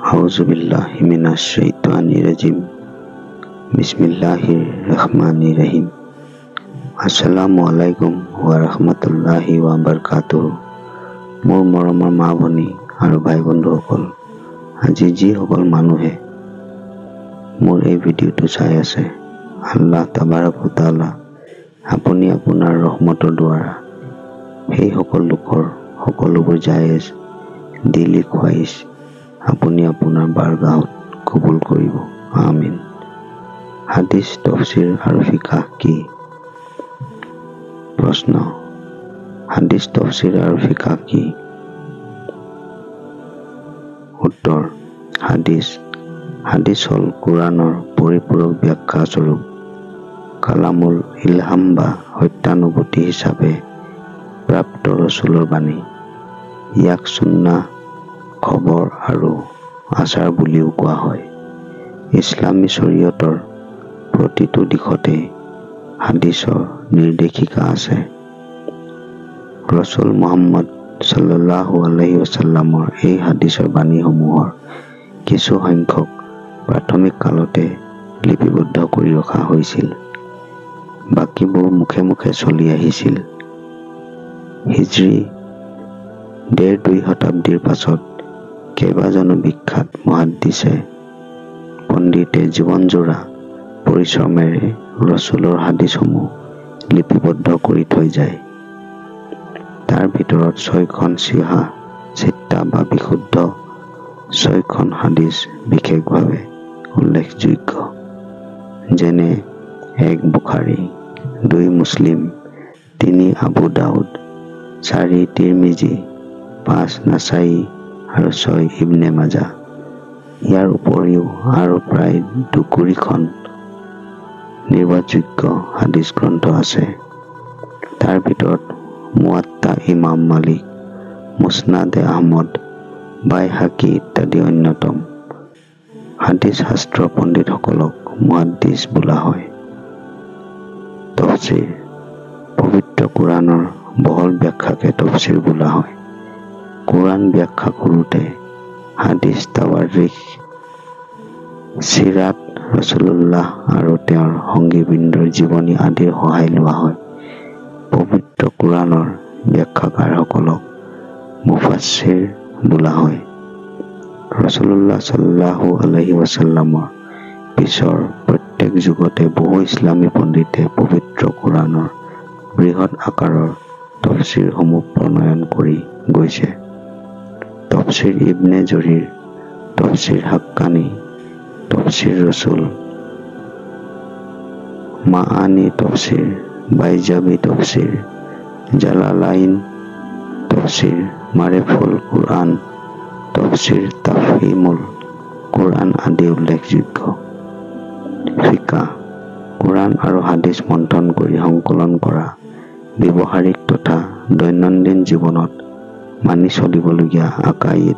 Auzubillahi minasyaitonirrajim. Bismillahirrahmanirrahim. Assalamualaikum warahmatullahi wabarakatuh. মোৰ মৰমৰ মা ভনী আৰু ভাই বন্ধুসকল, আজি যিসকল মানুহে মোৰ এই ভিডিঅ'টো চাই আছে, আল্লাহ তাবাৰক ও তাআলা আপুনি আপোনাৰ ৰহমতৰ দ্বাৰা সেই সকল লোকৰ সকলোবোৰ জায়েজ দিলি খুৱাইছ আপুনি আপোনাৰ বাৰগাহত কবুল কৰিব, আমিন। হাদিছ, তফসিৰ আৰু ফিকাহ কি? প্ৰশ্ন: হাদিছ, তফসিৰ আৰু ফিকাহ কি? উত্তৰ: হাদিছ হ'ল কোৰাণৰ পৰিপূৰক ব্যাখ্যা স্বৰূপ কালামুল ইলহাম বা সত্যানুভূতি হিচাপে প্ৰাপ্ত ৰচুলৰ বাণী। ইয়াক সুন্নাহ, খবৰ আৰু আচাৰ বুলিও কোৱা হয়। ইছলামী শৰীয়তৰ প্ৰতিটো দিশতে হাদিছৰ নিৰ্দেশিকা আছে। ৰসুল মুহাম্মদ সাল্লাল্লাহু আলাইহি ওয়াসাল্লামৰ এই হাদিছৰ বাণীসমূহৰ কিছু সংখ্যক প্ৰাথমিক কালতে লিপিবদ্ধ কৰি ৰখা হৈছিল, বাকীবোৰ মুখে মুখে চলি আহিছিল। হিজৰী ১.৫-২ শতাব্দীৰ পাছত কেইবাজনো বিখ্যাত মুহাদ্দিছে পণ্ডিতে জীৱনজোৰা পৰিশ্ৰমেৰে ৰসুলৰ হাদিছসমূহ লিপিবদ্ধ কৰি থৈ যায়। তাৰ ভিতৰত ৬খন চিহা চিত্তা বা বিশুদ্ধ ৬খন হাদিছ বিশেষভাৱে উল্লেখযোগ্য, যেনে ১ বুখাৰী, ২ মুছলিম, ৩ আবু দাউদ, ৪ তিৰমিজি, ৫ নাছাই আৰু ৬ ইবনে মাজাহ। ইয়াৰ উপৰিও আৰু প্ৰায় ২২খন নিৰ্ভৰযোগ্য হাদিছ গ্ৰন্থ আছে। তাৰ ভিতৰত মুৱাত্তা ইমাম মালিক, মুছনাদে আহমদ, বাইহাকী ইত্যাদি অন্যতম। হাদিছ শাস্ত্ৰ পণ্ডিতসকলক মুহাদ্দিছ বোলা হয়। তফসিৰ: পবিত্ৰ কোৰাণৰ বহল ব্যাখ্যাকে তফসিৰ বোলা হয়। কোৰাণ ব্যাখ্যা কৰোঁতে হাদিছ, তাৱাৰীখ, চিৰাত ৰাছুলুল্লাহ আৰু তেওঁৰ সংগীবৃন্দৰ জীৱনী আদিৰ সহায় লোৱা হয়। পবিত্ৰ কোৰাণৰ ব্যাখ্যাকাৰসকলক মুফাচ্ছিৰ বোলা হয়। ৰাছুলুল্লাহ সাল্লাল্লাহু আলাইহি ওয়াসাল্লামৰ পিছৰ প্ৰত্যেক যুগতে বহু ইছলামী পণ্ডিতে পবিত্ৰ কোৰাণৰ বৃহৎ আকাৰৰ তফসিৰসমূহ প্ৰণয়ন কৰি গৈছে। তফসিৰ ইবনে জৰীৰ, তফসিৰ হাক্কানী, তফসিৰ ৰসুল, মাআনী তফসিৰ, বাইজাবী তফসিৰ, জালালাইন তফসিৰ, মাৰিফুল কোৰআন, তফসিৰ তাফহিমুল কোৰআন আদি উল্লেখযোগ্য। ফিকাহ: কোৰআন আৰু হাদিছ মন্থন কৰি সংকলন কৰা ব্যৱহাৰিক তথা দৈনন্দিন জীৱনত মানি চলিবলগীয়া আকাইদ,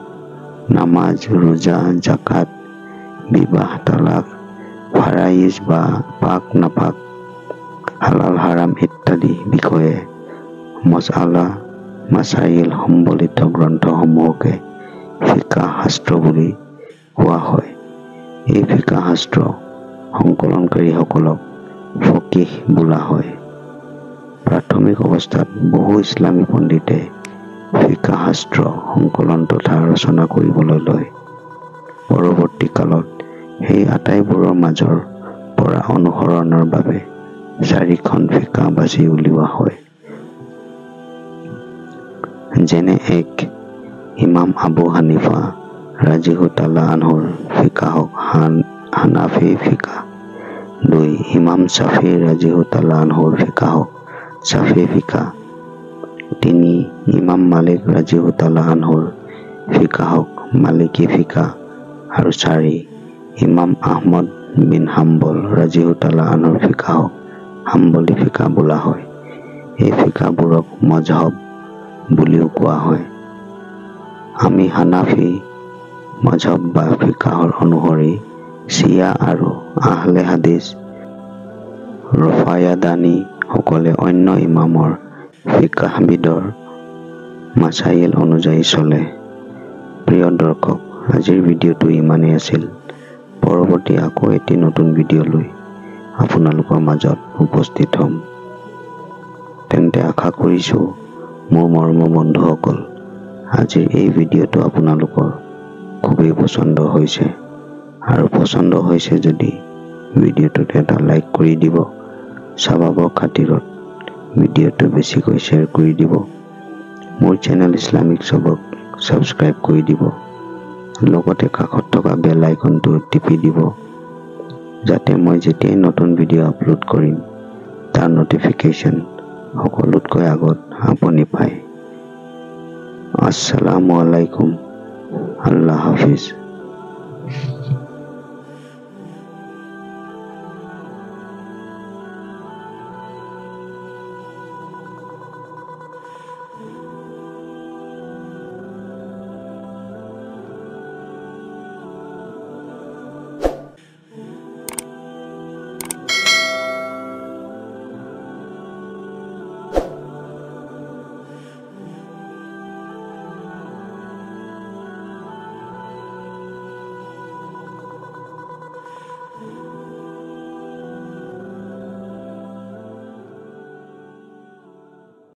নামাজ, ৰোজা, জাকাত, বিবাহ, তালাক, ফাৰাইজ বা পাক নাপাক, হালাল হাৰাম ইত্যাদি বিষয়ে মছআলা মাছাইল সম্বলিত গ্ৰন্থসমূহকে ফিকাহ শাস্ত্ৰ বুলি কোৱা হয়। এই ফিকাহ শাস্ত্ৰ সংকলনকাৰীসকলক ফকিহ বোলা হয়। প্ৰাথমিক অৱস্থাত বহু ইছলামী পণ্ডিতে ফিকাহ শাস্ত্ৰ সংকলন তথা ৰচনা কৰিবলৈ লয়। পৰৱৰ্তী কালত সেই আটাইবোৰৰ মাজৰ পৰা অনুসৰণৰ বাবে ৪খন ফিকাহ বাছি উলিওৱা হয়। যেনে ১ ইমাম আবু হানিফা ৰাদিয়াল্লাহু তাআলা আনহুৰ ফিকাহক হানাফী ফিকাহ। ২ ইমাম শ্বাফিঈ ৰাদিয়াল্লাহু তাআলা আনহুৰ ফিকাহক শ্বাফিঈ ফিকাহ। ৩ ইমাম মালিক ৰাদিয়াল্লাহু তাআলা আনহুৰ ফিকাহক মালিকী ফিকাহ আৰু ৪ ইমাম আহমদ বিন হাম্বল ৰাদিয়াল্লাহু তাআলা আনহুৰ ফিকাহক হাম্বলী ফিকাহ বোলা হয়। এই ফিকাহবোৰক মজহব বুলিও কোৱা হয়। আমি হানাফী মজহব বা ফিকাহৰ অনুসৰি চিয়া আৰু আহলে হাদিছ ৰফায়াদানী সকলে অন্য ইমামৰ ফিকাহবিদৰ মাছাইল অনুযায়ী চলে। প্ৰিয় দৰ্শক, আজিৰ ভিডিঅ'টো ইমানেই আছিল। পৰৱৰ্তী আকৌ এটি নতুন ভিডিঅ' লৈ আপোনালোকৰ মাজত উপস্থিত হ'ম। তেন্তে আশা কৰিছোঁ মোৰ মৰমৰ বন্ধুসকল, আজিৰ এই ভিডিঅ'টো আপোনালোকৰ খুবেই পছন্দ হৈছে, আৰু পছন্দ হৈছে যদি ভিডিঅ'টোত এটা লাইক কৰি দিব। স্বভাৱৰ খাতিৰত ভিডিঅ'টো বেছিকৈ শ্বেয়াৰ কৰি দিব। মোৰ চেনেল ইছলামিক চবক ছাবস্ক্ৰাইব কৰি দিব। লগতে কাষত থকা বেল আইকনটো টিপি দিব, যাতে মই যেতিয়াই নতুন ভিডিঅ' আপলোড কৰিম তাৰ নটিফিকেশ্যন সকলোতকৈ আগত আপুনি পায়। আসসালামু আলাইকুম। আল্লাহ হাফিজ।